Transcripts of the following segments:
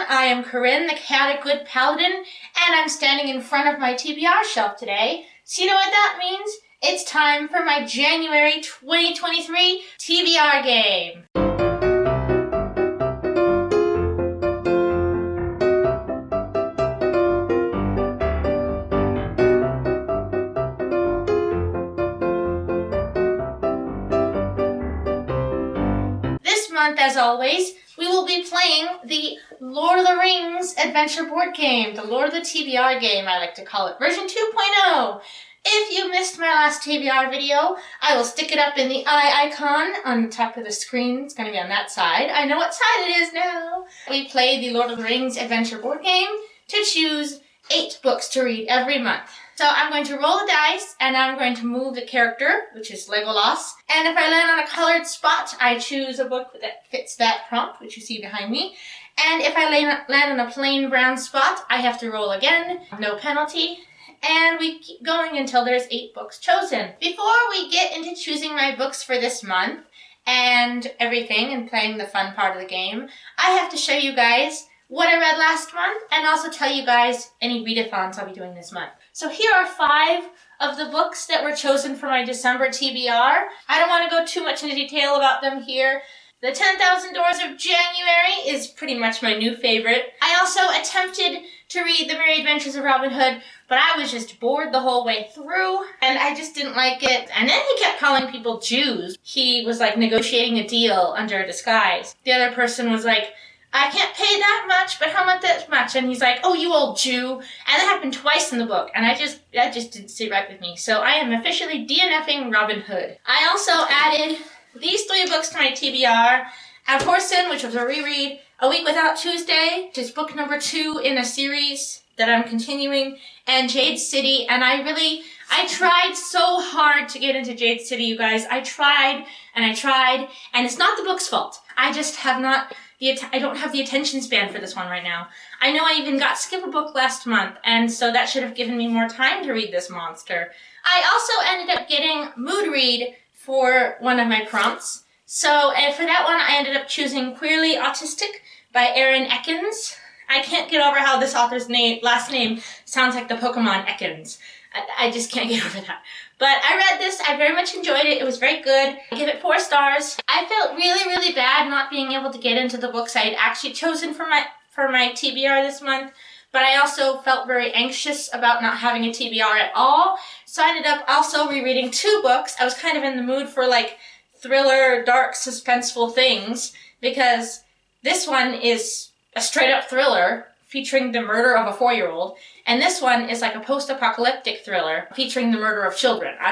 I am Corinne, the chaotic good paladin, and I'm standing in front of my TBR shelf today. So you know what that means? It's time for my January 2023 TBR game. This month, as always, we will be playing the Lord of the Rings adventure board game, the Lord of the TBR game, I like to call it, version 2.0. If you missed my last TBR video, I will stick it up in the eye icon on the top of the screen. It's going to be on that side. I know what side it is now. We play the Lord of the Rings adventure board game to choose 8 books to read every month. So I'm going to roll the dice, and I'm going to move the character, which is Legolas. And if I land on a colored spot, I choose a book that fits that prompt, which you see behind me. And if I land on a plain brown spot, I have to roll again, no penalty. And we keep going until there's 8 books chosen. Before we get into choosing my books for this month and everything and playing the fun part of the game, I have to show you guys what I read last month and also tell you guys any readathons I'll be doing this month. So here are 5 of the books that were chosen for my December TBR. I don't want to go too much into detail about them here. The 10,000 Doors of January is pretty much my new favorite. I also attempted to read The Merry Adventures of Robin Hood, but I was just bored the whole way through, and I just didn't like it. And then he kept calling people Jews. He was like negotiating a deal under a disguise. The other person was like, I can't pay that much, but how much that much? And he's like, oh, you old Jew. And that happened twice in the book, and that just didn't sit right with me. So I am officially DNFing Robin Hood. I also added these 3 books to my TBR. Abhorsen, which was a reread, A Week Without Tuesday, which is book number 2 in a series that I'm continuing, and Jade City. And I tried so hard to get into Jade City, you guys. I tried, and it's not the book's fault. I just have not... I don't have the attention span for this one right now. I know I even got skip a book last month, and so that should have given me more time to read this monster. I also ended up getting Mood Read for one of my prompts. So for that one, I ended up choosing Queerly Autistic by Aaron Ekins. I can't get over how this author's last name sounds like the Pokemon Ekans. I just can't get over that. But I read this. I very much enjoyed it. It was very good. I give it 4 stars. I felt really, really bad not being able to get into the books I had actually chosen for my TBR this month. But I also felt very anxious about not having a TBR at all. So I ended up also rereading 2 books. I was kind of in the mood for like thriller, dark, suspenseful things, because this one is a straight up thriller featuring the murder of a 4-year-old. And this one is like a post-apocalyptic thriller featuring the murder of children. I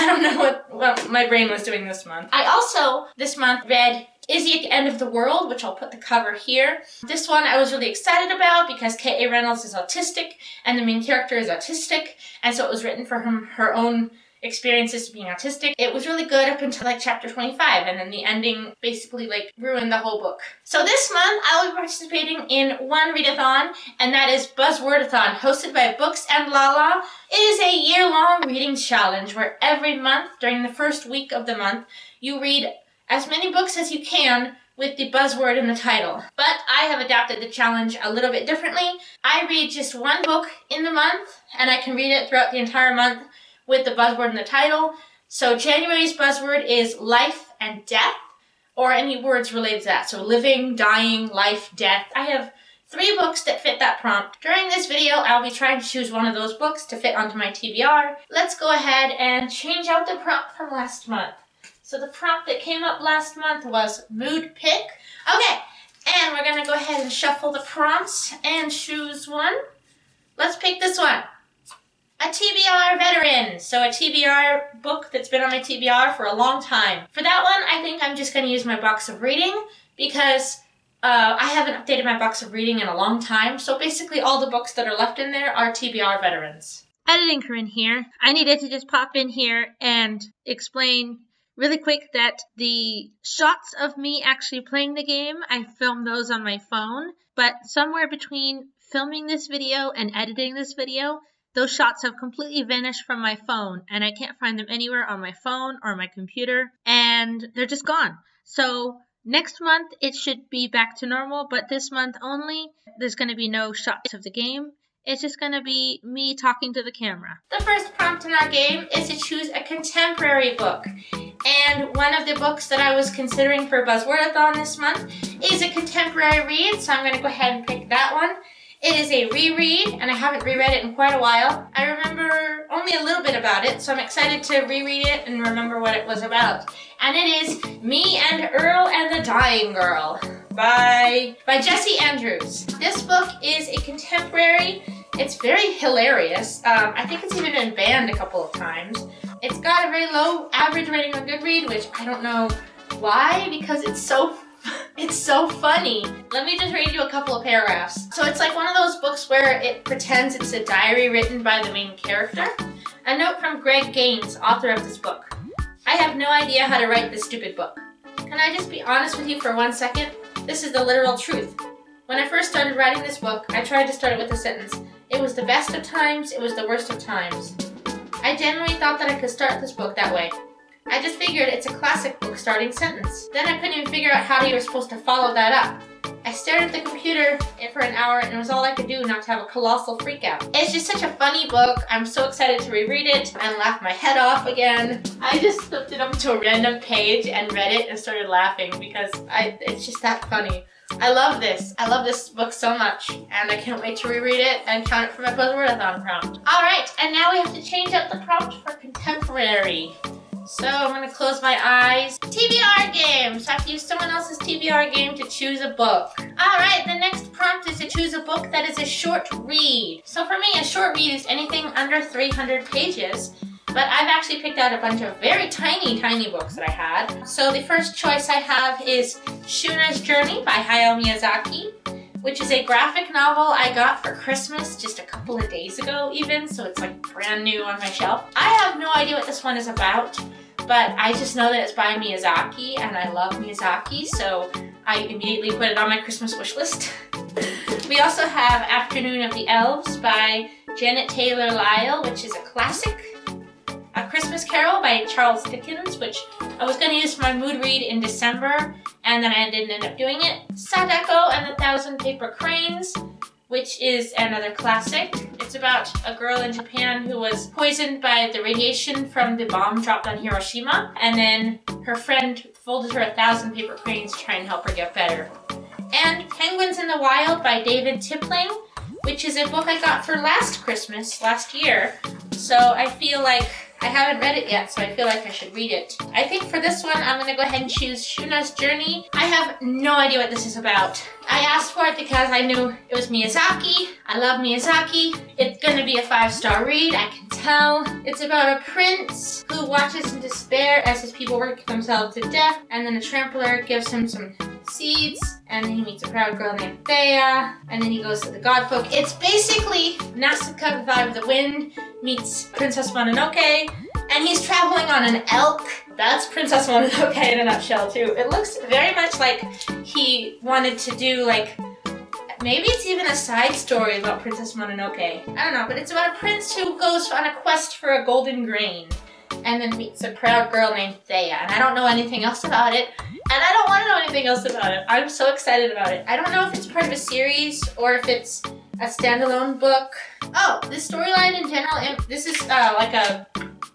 don't know what my brain was doing this month. I also, this month, read Is He at the End of the World, which I'll put the cover here. This one I was really excited about because K.A. Reynolds is autistic and the main character is autistic. And so it was written for her own experiences being autistic. It was really good up until like chapter 25, and then the ending basically like ruined the whole book. So this month I will be participating in one readathon, and that is Buzzwordathon, hosted by Books and Lala. It is a year-long reading challenge where every month during the first week of the month you read as many books as you can with the buzzword in the title. But I have adapted the challenge a little bit differently. I read just 1 book in the month, and I can read it throughout the entire month with the buzzword in the title. So January's buzzword is life and death, or any words related to that. So living, dying, life, death. I have 3 books that fit that prompt. During this video, I'll be trying to choose one of those books to fit onto my TBR. Let's go ahead and change out the prompt from last month. So the prompt that came up last month was mood pick. Okay, and we're gonna go ahead and shuffle the prompts and choose one. Let's pick this one. A TBR veteran, so a TBR book that's been on my TBR for a long time. For that one, I think I'm just going to use my box of reading because I haven't updated my box of reading in a long time. So basically all the books that are left in there are TBR veterans. Editing Corinne here. I needed to just pop in here and explain really quick that the shots of me actually playing the game, I filmed those on my phone. But somewhere between filming this video and editing this video, those shots have completely vanished from my phone, and I can't find them anywhere on my phone or my computer, and they're just gone. So Next month, it should be back to normal, but this month only, there's going to be no shots of the game. It's just going to be me talking to the camera. The first prompt in our game is to choose a contemporary book. And one of the books that I was considering for Readathon this month is a contemporary read, so I'm going to go ahead and pick that one. It is a reread, and I haven't reread it in quite a while. I remember only a little bit about it, so I'm excited to reread it and remember what it was about. And it is Me and Earl and the Dying Girl by Jessie Andrews. This book is a contemporary. It's very hilarious. I think it's even been banned a couple of times. It's got a very low average rating on Goodreads, which I don't know why, because it's so funny. Let me just read you a couple of paragraphs. So it's like one of those books where it pretends it's a diary written by the main character. A note from Greg Gaines, author of this book. I have no idea how to write this stupid book. Can I just be honest with you for 1 second? This is the literal truth. When I first started writing this book, I tried to start it with a sentence. It was the best of times, it was the worst of times. I genuinely thought that I could start this book that way. I just figured it's a classic book starting sentence. Then I couldn't even figure out how you were supposed to follow that up. I stared at the computer for an hour and it was all I could do not to have a colossal freak out. It's just such a funny book. I'm so excited to reread it and laugh my head off again. I just flipped it up to a random page and read it and started laughing because it's just that funny. I love this. I love this book so much, and I can't wait to reread it and count it for my Readathon prompt. Alright, and now we have to change up the prompt for contemporary. So I'm going to close my eyes. TBR game! So I have to use someone else's TBR game to choose a book. Alright, the next prompt is to choose a book that is a short read. So for me, a short read is anything under 300 pages. But I've actually picked out a bunch of very tiny books that I had. So the first choice I have is Shuna's Journey by Hayao Miyazaki, which is a graphic novel I got for Christmas just a couple of days ago even, so it's like brand new on my shelf. I have no idea what this one is about, but I just know that it's by Miyazaki, and I love Miyazaki, so I immediately put it on my Christmas wish list. We also have Afternoon of the Elves by Janet Taylor Lyle, which is a classic. A Christmas Carol by Charles Dickens, which I was going to use for my mood read in December, and then I didn't end up doing it. Sadako and the Thousand Paper Cranes, which is another classic. It's about a girl in Japan who was poisoned by the radiation from the bomb dropped on Hiroshima, and then her friend folded her 1,000 paper cranes to try and help her get better. And Penguins in the Wild by David Tipling, which is a book I got for last year, so I feel like I haven't read it yet, so I feel like I should read it. I think for this one, I'm going to go ahead and choose Shuna's Journey. I have no idea what this is about. I asked for it because I knew it was Miyazaki. I love Miyazaki. It's going to be a 5-star read, I can tell. It's about a prince who watches in despair as his people work themselves to death, and then a trampler gives him some seeds, and then he meets a proud girl named Thea, and then he goes to the god folk. It's basically Nausicaa, the Vibe of the Wind, meets Princess Mononoke, and he's traveling on an elk. That's Princess Mononoke in a nutshell too. It looks very much like he wanted to do maybe it's even a side story about Princess Mononoke. I don't know, but it's about a prince who goes on a quest for a golden grain and then meets a proud girl named Thea, and I don't know anything else about it. And I don't want to know anything else about it. I'm so excited about it. I don't know if it's part of a series or if it's a standalone book. Oh, the storyline in general, this is like a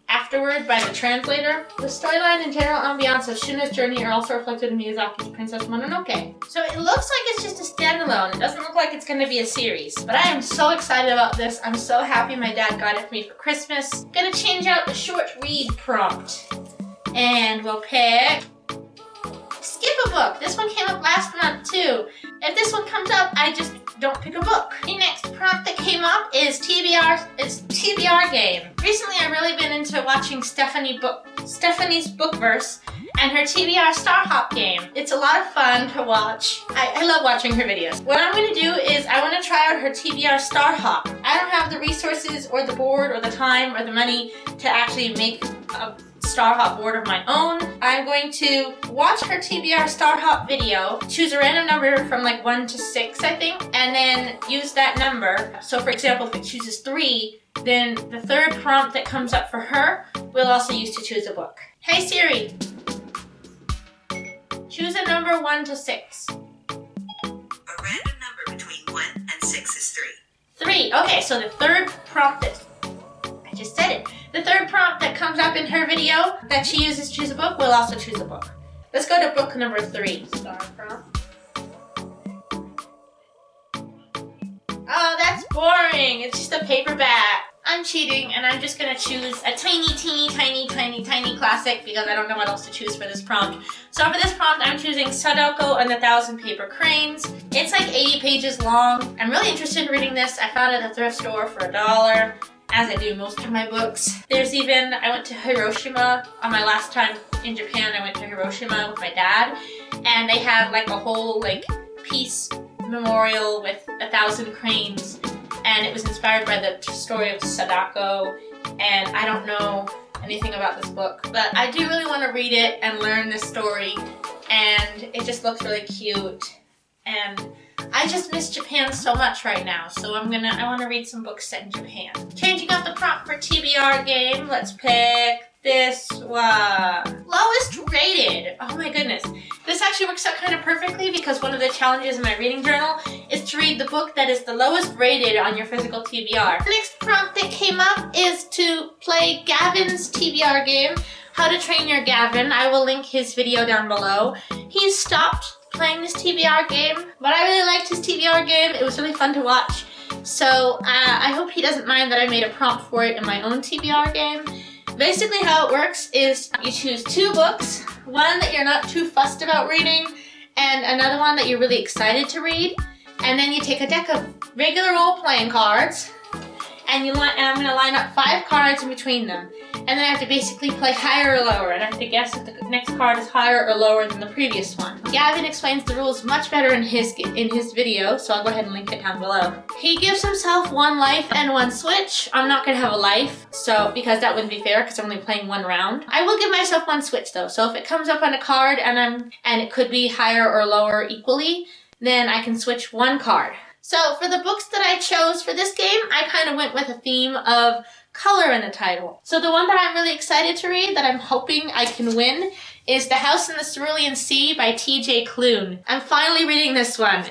afterword by the translator. The storyline and general ambiance of Shuna's Journey are also reflected in Miyazaki's Princess Mononoke. So it looks like it's just a standalone. It doesn't look like it's going to be a series. But I am so excited about this. I'm so happy my dad got it for me for Christmas. Gonna change out the short read prompt. And we'll pick Skip a Book. This one came up last month too. If this one comes up, I just don't pick a book. The next prompt that came up is TBR. It's TBR game. Recently, I've really been into watching Stephanie's Bookverse and her TBR Star Hop game. It's a lot of fun to watch. I love watching her videos. What I'm going to do is I want to try out her TBR Star Hop. I don't have the resources or the board or the time or the money to actually make a Star Hop board of my own. I'm going to watch her TBR Star Hop video, choose a random number from 1 to 6, I think, and then use that number. So for example, if it chooses 3, then the third prompt that comes up for her, we'll also use to choose a book. Hey Siri, Choose a number 1 to 6. A random number between 1 and 6 is 3. 3. Okay, so the third prompt I just said it. The third prompt that comes up in her video that she uses to choose a book, we'll also choose a book. Let's go to book number 3. Star prompt. Oh, that's boring. It's just a paperback. I'm cheating and I'm just gonna choose a tiny classic because I don't know what else to choose for this prompt. So for this prompt, I'm choosing Sadako and the 1,000 Paper Cranes. It's like 80 pages long. I'm really interested in reading this. I found it at the thrift store for $1, as I do most of my books. There's even, I went to Hiroshima on my last time in Japan. I went to Hiroshima with my dad, and they have like a whole like peace memorial with 1,000 cranes, and it was inspired by the story of Sadako, and I don't know anything about this book, but I do really want to read it and learn this story, and it just looks really cute, and I just miss Japan so much right now, so I want to read some books set in Japan. Changing up the prompt for TBR game, let's pick this one. Lowest rated. Oh my goodness. This actually works out kind of perfectly because one of the challenges in my reading journal is to read the book that is the lowest rated on your physical TBR. The next prompt that came up is to play Gavin's TBR game, How to Train Your Gavin. I will link his video down below. He's stopped playing this TBR game, but I really liked his TBR game. It was really fun to watch. So I hope he doesn't mind that I made a prompt for it in my own TBR game. Basically how it works is you choose 2 books, one that you're not too fussed about reading, and another one that you're really excited to read, and then you take a deck of regular role-playing cards, and I'm going to line up 5 cards in between them. And then I have to basically play higher or lower, and I have to guess if the next card is higher or lower than the previous one. Gavin explains the rules much better in his video, so I'll go ahead and link it down below. He gives himself 1 life and 1 switch. I'm not going to have a life, because that wouldn't be fair because I'm only playing 1 round. I will give myself 1 switch though, so if it comes up on a card and it could be higher or lower equally, then I can switch 1 card. So for the books that I chose for this game, I kind of went with a theme of color in the title. So the one that I'm really excited to read, that I'm hoping I can win, is The House in the Cerulean Sea by T.J. Klune. I'm finally reading this one.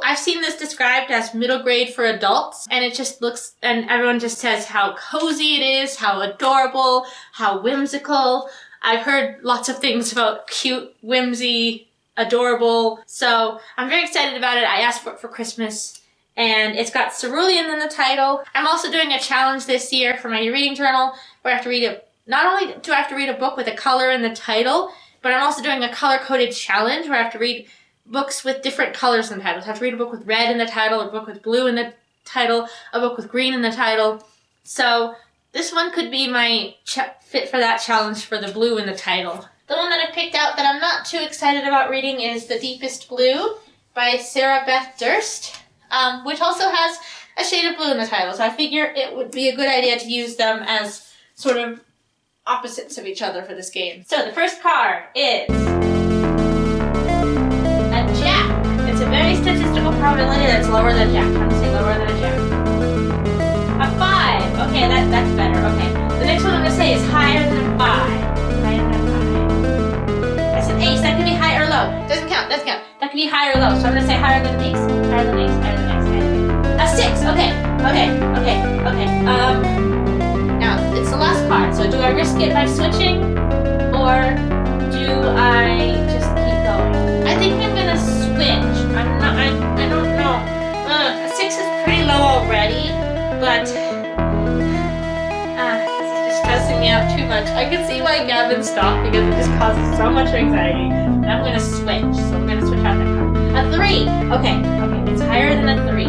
I've seen this described as middle grade for adults, and it just looks, and everyone just says how cozy it is, how adorable, how whimsical. I've heard lots of things about cute, whimsy, adorable, so I'm very excited about it. I asked for it for Christmas, and it's got cerulean in the title. I'm also doing a challenge this year for my reading journal where I have to read not only do I have to read a book with a color in the title, but I'm also doing a color-coded challenge where I have to read books with different colors in the title. So I have to read a book with red in the title, a book with blue in the title, a book with green in the title. So this one could be my fit for that challenge for the blue in the title. The one that I picked out that I'm not too excited about reading is The Deepest Blue by Sarah Beth Durst, which also has a shade of blue in the title. So I figure it would be a good idea to use them as sort of opposites of each other for this game. So the first card is a jack. It's a very statistical probability that's lower than jack. I'm going to say lower than a jack. A 5. Okay, that's better. Okay. The next one I'm going to say is higher than a 5. Higher than a 5. That's an ace. That can be high or low. Doesn't count. That can be high or low. So I'm going to say higher than an ace. Higher than an ace. Higher than an ace. A 6. Okay. Now, it's the last card. So do I risk it by switching? Or do I just keep going? I think I'm going to switch. I don't know. A 6 is pretty low already. But this is just stressing me out too much. I can see why Gavin stopped because it just causes so much anxiety. And I'm going to switch. So I'm going to switch out that card. A 3. Okay. It's higher than a 3.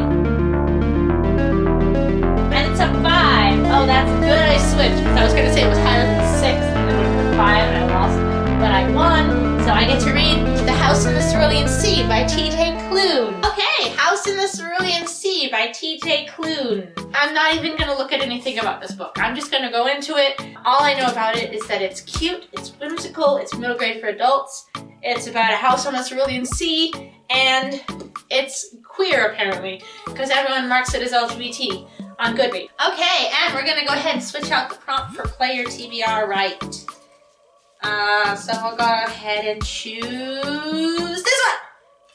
And it's a 5. Oh, that's good. I switched because I was going to say it was higher than 6. And then it was 5 and I lost. But I won. So I get to read The House in the Cerulean Sea by T.J. Klune. Okay, House in the Cerulean Sea by T.J. Klune. I'm not even going to look at anything about this book. I'm just going to go into it. All I know about it is that it's cute, it's whimsical, it's middle grade for adults. It's about a house on the Cerulean Sea, and it's queer apparently, because everyone marks it as LGBT on Goodreads. Okay, and we're going to go ahead and switch out the prompt for Play Your TBR Right. So we'll go ahead and choose this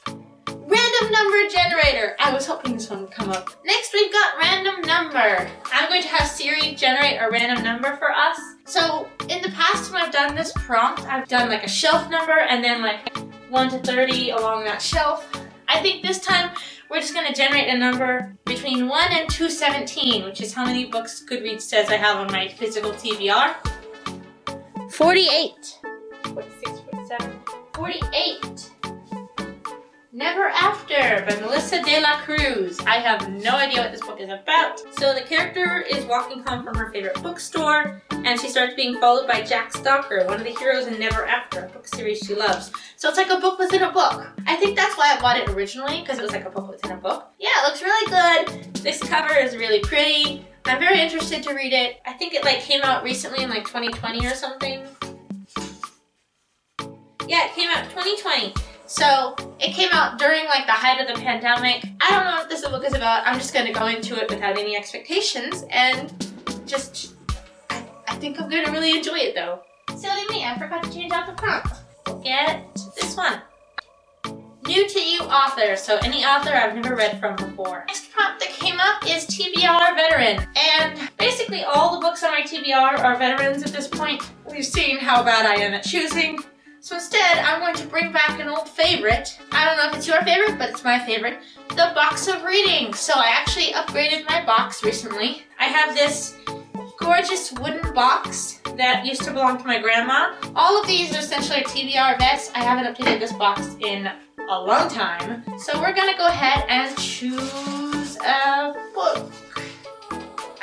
one. Random number generator. I was hoping this one would come up. Next we've got random number. I'm going to have Siri generate a random number for us. So in the past when I've done this prompt, I've done like a shelf number and then like 1 to 30 along that shelf. I think this time we're just going to generate a number between 1 and 217, which is how many books Goodreads says I have on my physical TBR. 48. 46, 47, 48. Never After by Melissa de la Cruz. I have no idea what this book is about. So the character is walking home from her favorite bookstore and she starts being followed by Jack Stalker, one of the heroes in Never After, a book series she loves. So it's like a book within a book. I think that's why I bought it originally, because it was like a book within a book. Yeah, it looks really good. This cover is really pretty. I'm very interested to read it. I think it like came out recently in like 2020 or something. Yeah, it came out in 2020. So it came out during like the height of the pandemic. I don't know what this book is about. I'm just gonna go into it without any expectations and just, I think I'm gonna really enjoy it though. Silly me, I forgot to change out the prompt. Get this one. New to you author, so any author I've never read from before. Next prompt that came up is TBR veteran. And basically all the books on my TBR are veterans at this point. We've seen how bad I am at choosing. So instead, I'm going to bring back an old favorite. I don't know if it's your favorite, but it's my favorite. The box of reading. So I actually upgraded my box recently. I have this gorgeous wooden box that used to belong to my grandma. All of these are essentially TBR vets. I haven't updated this box in a long time. So we're gonna go ahead and choose a book.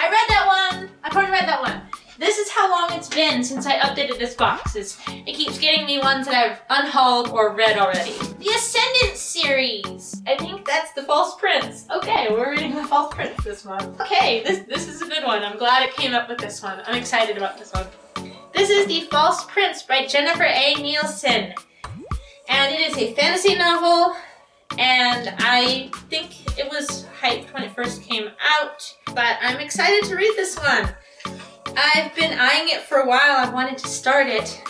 I read that one. I've already read that one. This is how long it's been since I updated this box. It keeps getting me ones that I've unhauled or read already. The Ascendant series. I think that's the False Prince. Okay, we're reading the False Prince this month. Okay, this is a good one. I'm glad it came up with this one. I'm excited about this one. This is The False Prince by Jennifer A. Nielsen. And it is a fantasy novel. And I think it was hyped when it first came out. But I'm excited to read this one. I've been eyeing it for a while. I wanted to start it,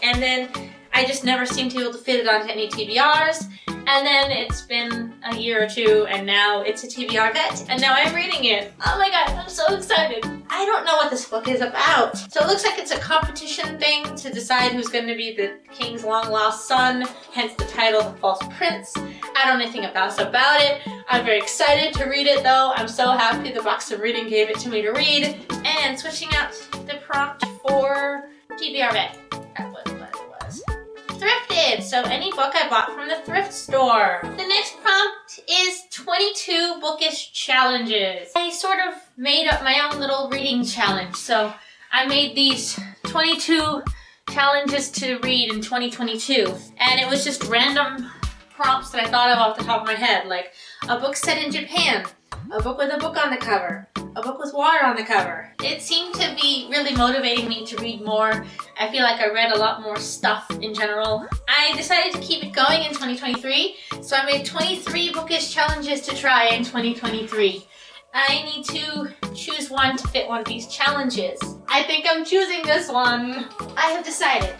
and then I just never seemed to be able to fit it onto any TBRs, and then it's been a year or two, and now it's a TBR vet, and now I'm reading it. Oh my god, I'm so excited. I don't know what this book is about. So it looks like it's a competition thing to decide who's going to be the king's long-lost son, hence the title, The False Prince. I don't know anything else about it. I'm very excited to read it though. I'm so happy the box of reading gave it to me to read. And switching out the prompt for TBR vet. That was what it was. Thrifted, so any book I bought from the thrift store. The next prompt is 22 bookish challenges. I sort of made up my own little reading challenge. So I made these 22 challenges to read in 2022. And it was just random prompts that I thought of off the top of my head, like a book set in Japan, a book with a book on the cover, a book with water on the cover. It seemed to be really motivating me to read more. I feel like I read a lot more stuff in general. I decided to keep it going in 2023, so I made 23 bookish challenges to try in 2023. I need to choose one to fit one of these challenges. I think I'm choosing this one. I have decided.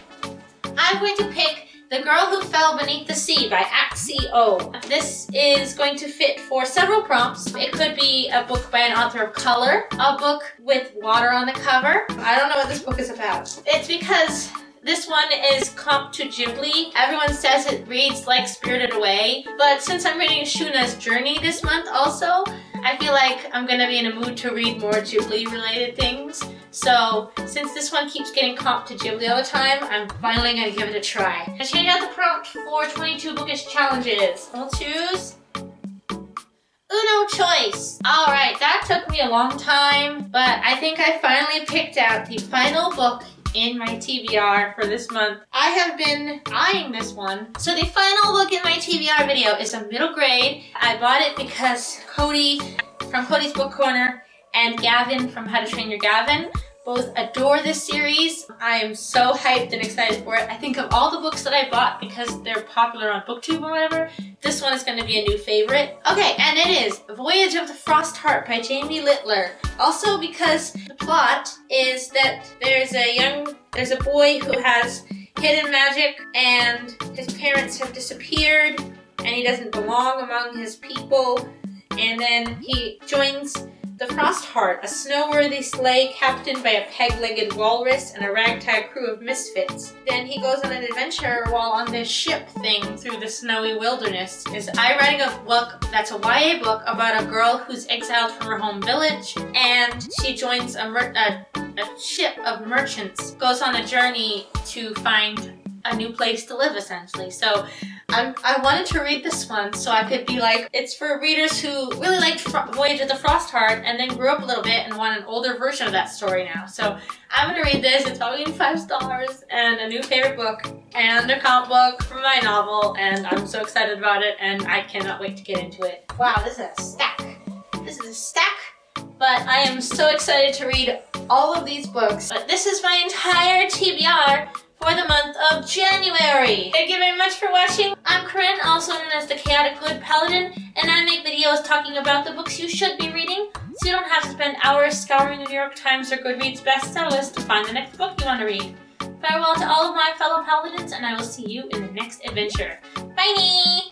I'm going to pick The Girl Who Fell Beneath the Sea by Axio. This is going to fit for several prompts. It could be a book by an author of color, a book with water on the cover. I don't know what this book is about. It's because this one is comped to Ghibli. Everyone says it reads like Spirited Away, but since I'm reading Shuna's Journey this month also, I feel like I'm gonna be in a mood to read more Ghibli related things. So since this one keeps getting comped to Ghibli all the time, I'm finally gonna give it a try. I changed out the prompt for 22 bookish challenges. I'll choose Uno Choice. Alright, that took me a long time, but I think I finally picked out the final book in my TBR for this month. I have been eyeing this one. So the final book in my TBR video is a middle grade. I bought it because Cody from Cody's Book Corner and Gavin from How to Train Your Gavin both adore this series. I am so hyped and excited for it. I think of all the books that I bought because they're popular on booktube or whatever, this one is going to be a new favorite. Okay, and it is Voyage of the Frost Heart by Jamie Littler. Also because the plot is that there's a boy who has hidden magic, and his parents have disappeared, and he doesn't belong among his people. And then he joins the Frostheart, a snow-worthy sleigh captained by a peg-legged walrus and a ragtag crew of misfits. Then he goes on an adventure while on this ship thing through the snowy wilderness. I'm writing a book that's a YA book about a girl who's exiled from her home village, and she joins a ship of merchants, goes on a journey to find a new place to live, essentially. So I wanted to read this one so I could be like, it's for readers who really liked Voyage of the Frostheart and then grew up a little bit and want an older version of that story now. So I'm going to read this. It's probably going to be 5 stars and a new favorite book and a comic book from my novel, and I'm so excited about it and I cannot wait to get into it. Wow, this is a stack. This is a stack, but I am so excited to read all of these books. But this is my entire TBR for the month of January. Thank you very much for watching. I'm Corinne, also known as the Chaotic Good Paladin, and I make videos talking about the books you should be reading, so you don't have to spend hours scouring the New York Times or Goodreads bestseller list to find the next book you want to read. Farewell to all of my fellow paladins, and I will see you in the next adventure. Bye!